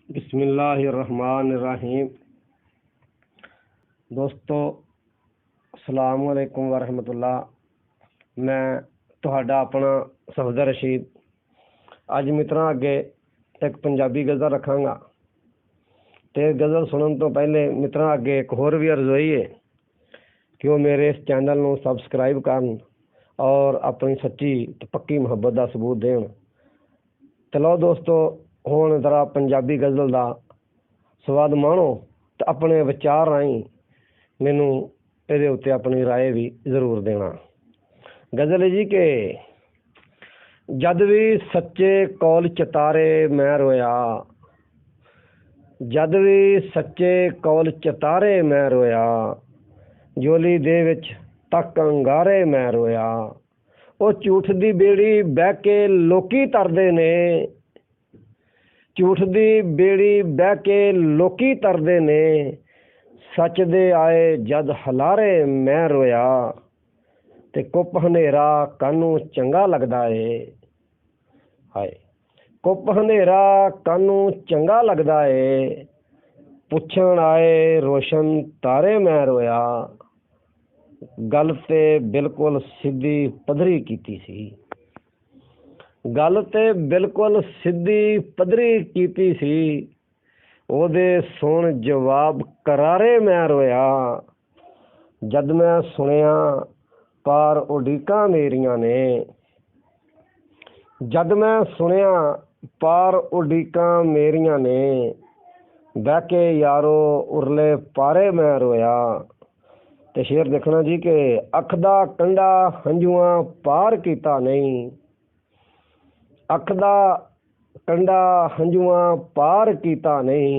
बिस्मिल्लाहिर्रहमानिर्रहीम। दोस्तों अस्सलाम वालेकुम वरहमतुल्लाह। मैं तुहाडा अपना सफदर रशीद अज मित्रों अगे एक पंजाबी गज़ल रखांगा। तो गज़ल सुनने तो पहले मित्रों अगे एक होर भी अर्ज़ोई है कि वो मेरे इस चैनल को सबसक्राइब करन और अपनी सच्ची तो पक्की मुहब्बत का सबूत देन। चलो दोस्तों हुण जरा पंजाबी गज़ल का स्वाद माणो तो अपने विचार राही मैनू ये उत्ते अपनी राय भी जरूर देना। गज़ल है जी के जद भी सच्चे कौल चितारे मैं रोया, जद भी सच्चे कौल चितारे मैं रोया, जोली दे विच तक अंगारे मैं रोया। वो झूठ दी बेड़ी बह के लोकी तरदे ने, झूठ दी बेड़ी बह के लोकी तरदे ने, सच दे आए जद हलारे मैं रोया। ते कुप हनेरा कानू चंगा लगदा है, हाय कुप हनेरा कानू चंगा लगदा है, पुछण आए रोशन तारे मैं रोया। गल ते बिल्कुल सीधी पधरी कीती सी, गल ते बिल्कुल सीधी पधरी कीती सी, ओदे सुन जवाब करारे मैं रोया। जद मैं सुनिया पार उड़ीकां मेरियां ने, जद मैं सुनिया पार उड़ीकां मेरियां ने, बह के यारो उरले पारे मैं रोया। ते शेर देखना जी के अख दा कंडा हंजुआं पार कीता नहीं, अख दा कंडा हंजुआं पार कीता नहीं,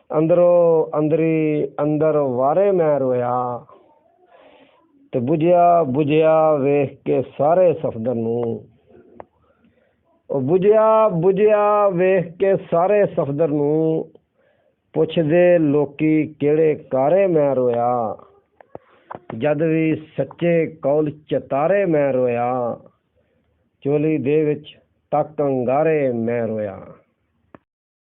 अंदरों अंदरी अंदर वारे मैं रोया। ते बुझिया बुझिया वेख के सारे सफदर नूं, बुझिया बुझिया वेख के सारे सफदर नूं, पुछदे लोकी केड़े कारे मैं रोया। जद भी सच्चे कौल चितारे मैं रोया, चोली दे विच तक अंगारे मैं रोया।